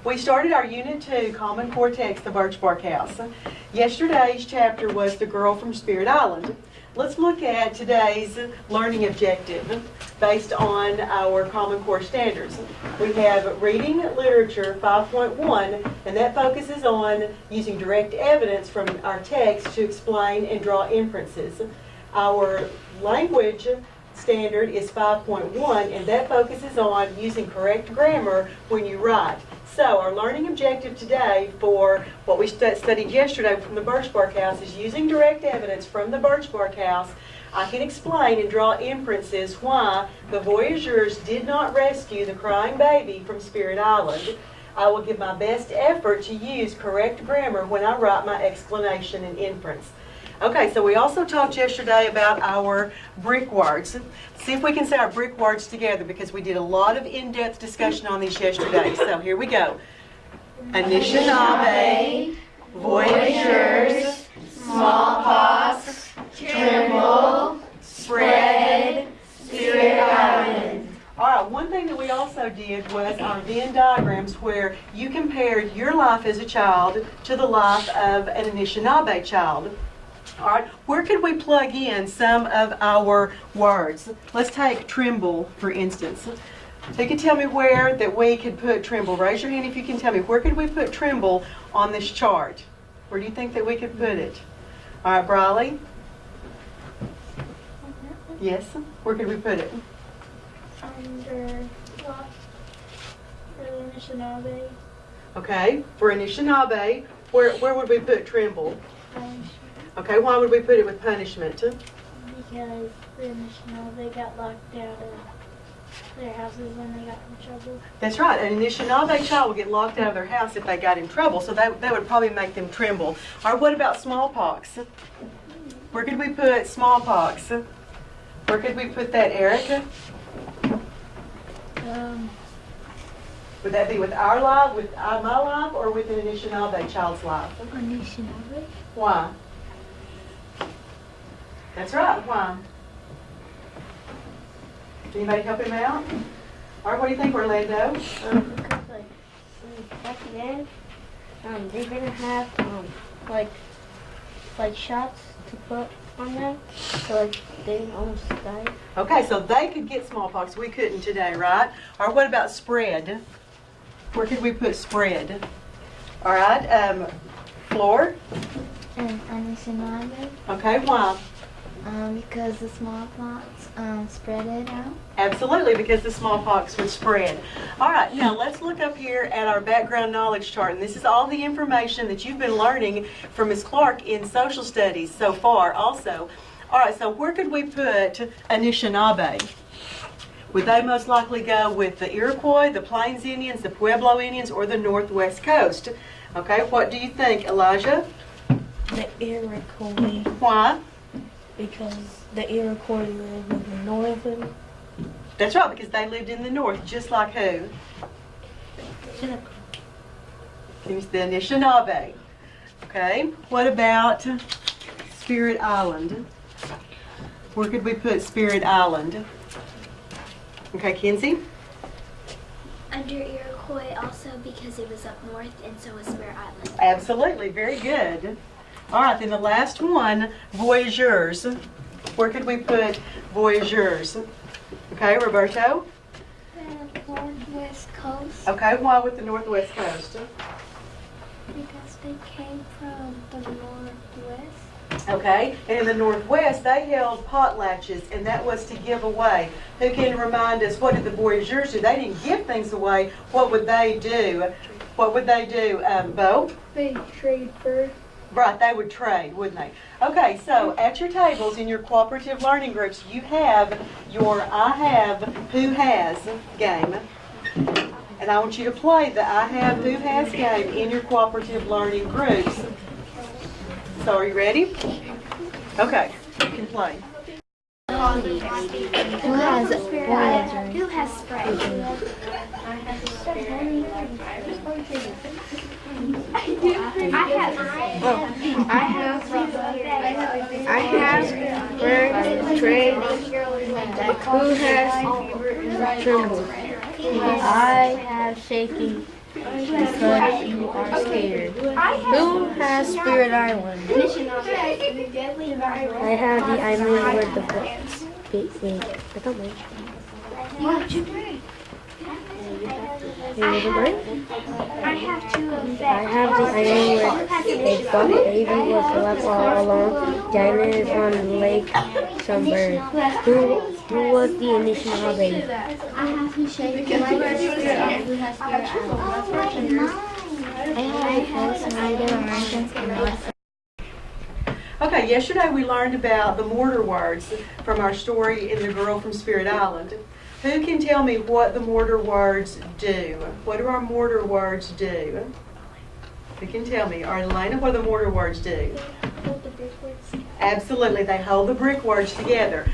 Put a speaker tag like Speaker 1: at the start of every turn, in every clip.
Speaker 1: We started our Unit 2 Common Core text, The Birchbark House. Yesterday's chapter was The Girl from Spirit Island. Let's look at today's learning objective based on our Common Core standards. We have Reading Literature 5.1, and that focuses on using direct evidence from our text to explain and draw inferences. Our language standard is 5.1, and that focuses on using correct grammar when you write. So our learning objective today for what we studied yesterday from the Birchbark House is using direct evidence from the Birchbark House. I can explain and draw inferences why the voyageurs did not rescue the crying baby from Spirit Island. I will give my best effort to use correct grammar when I write my explanation and inference. Okay, so we also talked yesterday about our brick words. See if we can say our brick words together because we did a lot of in-depth discussion on these yesterday. So here we go. Anishinaabe, voyageurs, smallpox, tremble, spread, Spirit Island. All right, one thing that we also did was our Venn diagrams where you compared your life as a child to the life of an Anishinaabe child. All right, where could we plug in some of our words? Let's take tremble, for instance. So you can tell me where that we could put tremble. Raise your hand if you can tell me. Where could we put tremble on this chart? Where do you think that we could put it? All right, Briley? Yes? Where could we put it?
Speaker 2: Under Anishinaabe.
Speaker 1: Okay, for Anishinaabe, where would we put tremble? Okay, why would we put it with punishment?
Speaker 2: Because the Anishinaabe got locked out of their houses when they got in trouble.
Speaker 1: That's right. An Anishinaabe child would get locked out of their house if they got in trouble, so that would probably make them tremble. All right, what about smallpox? Where could we put smallpox? Where could we put that, Erica? Would that be with our life, with my life, or with an Anishinaabe child's life?
Speaker 2: Anishinaabe?
Speaker 1: Why? That's right. Why? Anybody help him out? All right, what do you think, Orlando?
Speaker 2: Because back then, they didn't have like shots to put on them, so they almost died.
Speaker 1: Okay, so they could get smallpox. We couldn't today, right? Or what about spread? Where could we put spread? All right, Floor?
Speaker 2: And Anishinaabe.
Speaker 1: Okay, why?
Speaker 2: Because the smallpox spread it out.
Speaker 1: Absolutely, because the smallpox would spread. All right, now let's look up here at our background knowledge chart. And this is all the information that you've been learning from Ms. Clark in social studies so far also. All right, so where could we put Anishinaabe? Would they most likely go with the Iroquois, the Plains Indians, the Pueblo Indians, or the Northwest Coast? Okay, what do you think, Elijah?
Speaker 3: The Iroquois.
Speaker 1: Why?
Speaker 3: Because the Iroquois lived in the north.
Speaker 1: That's right, because they lived in the north, just like who? It's the Anishinaabe. Okay, what about Spirit Island? Where could we put Spirit Island? Okay, Kenzie?
Speaker 4: Under Iroquois also because it was up north and so was Spirit Island.
Speaker 1: Absolutely, very good. All right, then the last one, voyageurs. Where could we put voyageurs? Okay, Roberto?
Speaker 2: The Northwest Coast.
Speaker 1: Okay, why with the Northwest Coast?
Speaker 2: Because they came from the Northwest.
Speaker 1: Okay, and in the Northwest, they held potlatches, and that was to give away. Who can remind us, what did the voyageurs do? They didn't give things away. What would they do? What would they do, Bo?
Speaker 2: They trade for.
Speaker 1: Right, they would trade, wouldn't they? Okay, so at your tables in your cooperative learning groups, you have your I have, who has game. And I want you to play the I have, who has game in your cooperative learning groups. So are you ready? Okay, you can play.
Speaker 4: Who has spread?
Speaker 3: I have bird trade. Who has trembled? I have shaky Because you are scared. Who has Spirit Island?
Speaker 5: I have the island where the books. I don't know.
Speaker 2: I have two of
Speaker 5: I have the island where a buck baby was left all alone. Diana is on Lake Sunburn. Who was the Anishinaabe?
Speaker 2: I have to show you who has Native Americans and North.
Speaker 1: Okay, yesterday we learned about the mortar words from our story in The Girl from Spirit Island. Who can tell me what the mortar words do? What do our mortar words do? Who can tell me? All right, Elena, what do the mortar words do? Absolutely, they hold the brick words together.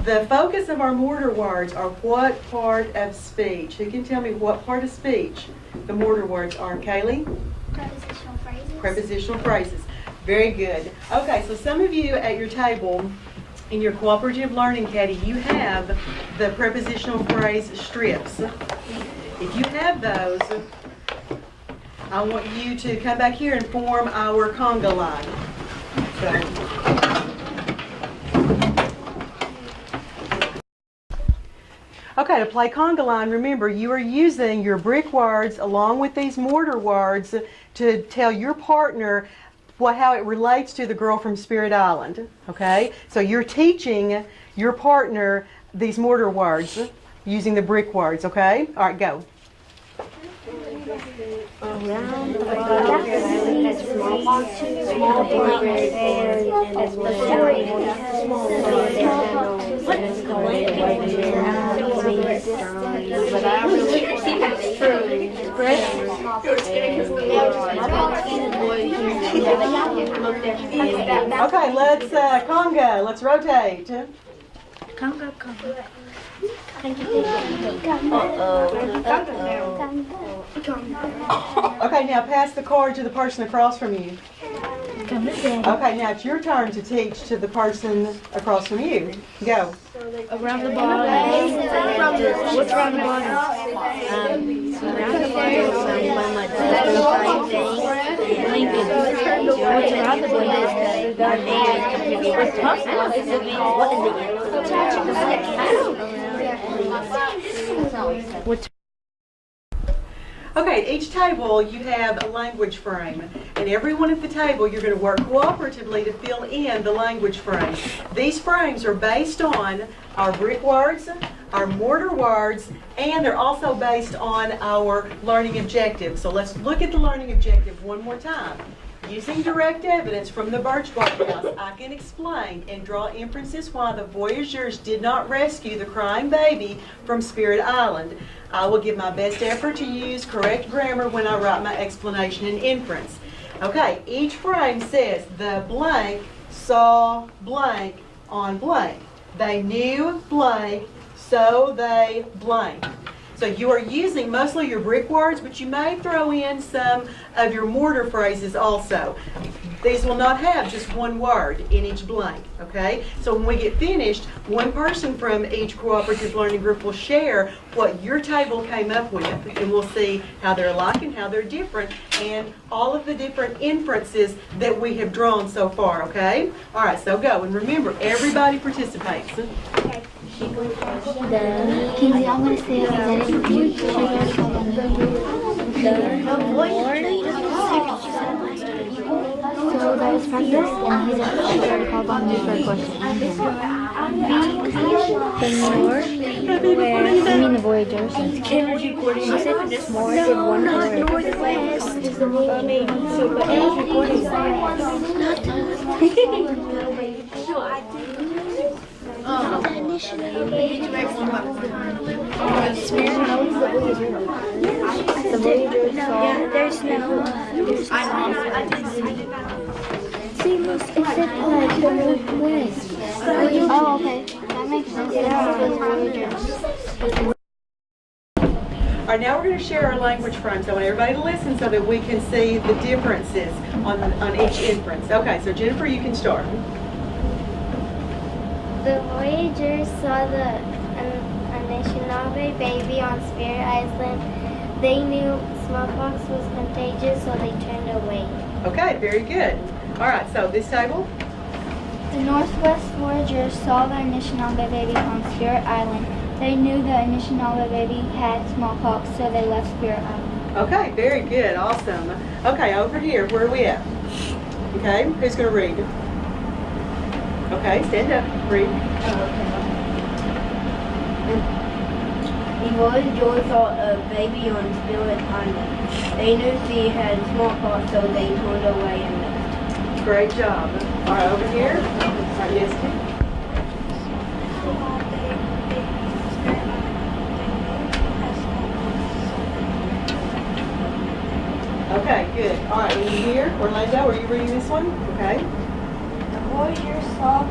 Speaker 1: The focus of our mortar words are what part of speech? Who can tell me what part of speech the mortar words are? Kaylee?
Speaker 4: Prepositional phrases.
Speaker 1: Prepositional phrases. Very good. Okay, so some of you at your table in your cooperative learning caddy, you have the prepositional phrase strips. If you have those, I want you to come back here and form our conga line. Okay, to play conga line, remember you are using your brick words along with these mortar words to tell your partner how it relates to the girl from Spirit Island. Okay, so you're teaching your partner these mortar words using the brick words. Okay, all right, go.
Speaker 5: Around the bottom has small blank and
Speaker 1: Okay, let's conga. Let's rotate.
Speaker 3: Conga, conga.
Speaker 1: Okay, now pass the card to the person across from you. Okay, now it's your turn to teach to the person across from you. Go.
Speaker 3: Around the bottom. What's around the bottom?
Speaker 5: around the bottom
Speaker 3: Lincoln. What's around the bottom? What's
Speaker 1: Okay, at each table you have a language frame, and everyone at the table you're going to work cooperatively to fill in the language frame. These frames are based on our brick words, our mortar words, and they're also based on our learning objective. So let's look at the learning objective one more time. Using direct evidence from the Birchbark House, I can explain and draw inferences why the voyageurs did not rescue the crying baby from Spirit Island. I will give my best effort to use correct grammar when I write my explanation and inference. Okay, each frame says the blank saw blank on blank. They knew blank, so they blank. So you are using mostly your brick words, but you may throw in some of your mortar phrases also. These will not have just one word in each blank, okay? So when we get finished, one person from each cooperative learning group will share what your table came up with, and we'll see how they're alike and how they're different, and all of the different inferences that we have drawn so far, okay? All right, so go. And remember, everybody participates.
Speaker 2: Kinsey, I'm going to say so that was practice, and he's actually called on me for a question. The North? I mean the Voyagers. She said this more than one word. Is the there's no. See, it said like the Northwest. Oh, okay. That makes sense.
Speaker 1: All right, now we're going to share our language frames. I want everybody to listen so that we can see the differences on each inference. Okay, so Jennifer, you can start.
Speaker 2: The Voyagers saw the Anishinaabe baby on Spirit Island
Speaker 4: They knew smallpox was contagious, so they turned away.
Speaker 1: Okay, very good. All right, so this table.
Speaker 2: The Northwest Voyagers saw the Anishinaabe baby on Spirit Island. They knew the Anishinaabe baby had smallpox, so they left Spirit Island.
Speaker 1: Okay, very good, awesome. Okay, over here, where are we at? Okay, who's going to read? Okay, stand up, read.
Speaker 5: The Voyagers saw a baby on Spirit Island. They knew she had smallpox, so they turned away and left.
Speaker 1: Great job. All right, over here. All right, yes, Kim. Okay, good. All right, are you here? Orlando, are you reading this one? Okay.
Speaker 3: The Voyagers saw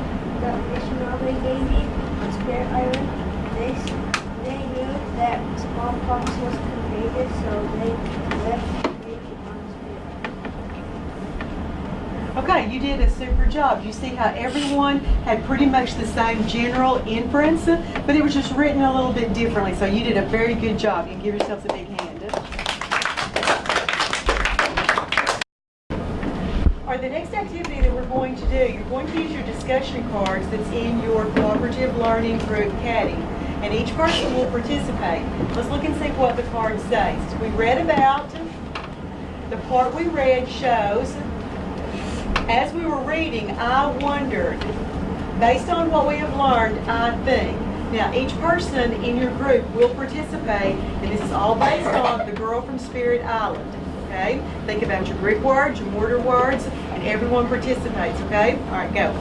Speaker 3: the Anishinaabe baby on Spirit Island. They knew that smallpox was contagious, so they left the baby on Spirit Island.
Speaker 1: Okay, you did a super job. You see how everyone had pretty much the same general inference, but it was just written a little bit differently. So you did a very good job. You can give yourselves a big hand. All right, the next activity that we're going to do, you're going to use your discussion cards that's in your cooperative learning group caddy, and each person will participate. Let's look and see what the card says. We read about, the part we read shows, as we were reading, I wondered. Based on what we have learned, I think. Now, each person in your group will participate, and this is all based on the girl from Spirit Island. Okay? Think about your Greek words, your mortar words, and everyone participates, okay? All right, go.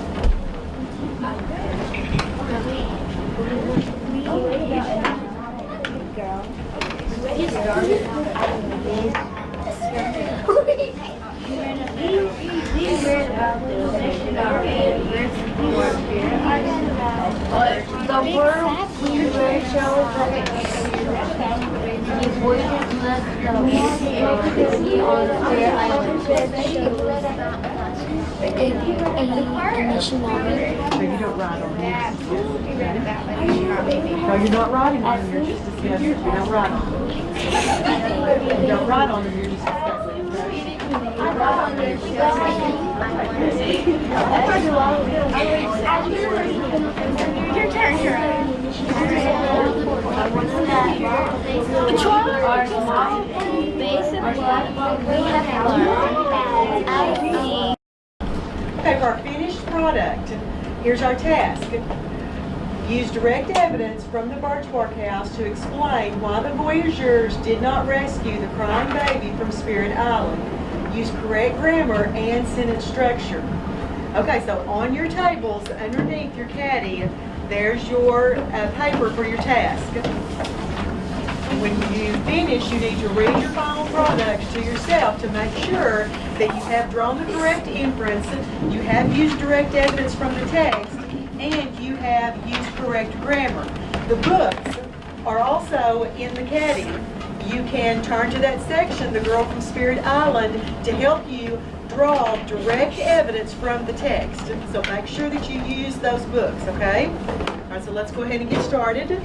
Speaker 5: The world shows that the voices left the baby on Spirit Island.
Speaker 2: Anishinaabe.
Speaker 1: So you don't write on here. No, you're not writing on them, you're just discussing. You don't write on them. You don't write on them, you're just discussing.
Speaker 4: Your turn, Which one? Base of what we have learned.
Speaker 1: Okay, for our finished product, here's our task. Use direct evidence from the Birchbark House to explain why the Voyagers did not rescue the crying baby from Spirit Island. Use correct grammar and sentence structure. Okay, so on your tables, underneath your caddy, there's your paper for your task. When you finish, you need to read your final product to yourself to make sure that you have drawn the correct inference, you have used direct evidence from the text, and you have used correct grammar. The books are also in the caddy. You can turn to that section, The Girl from Spirit Island, to help you draw direct evidence from the text. So make sure that you use those books, okay? All right, so let's go ahead and get started.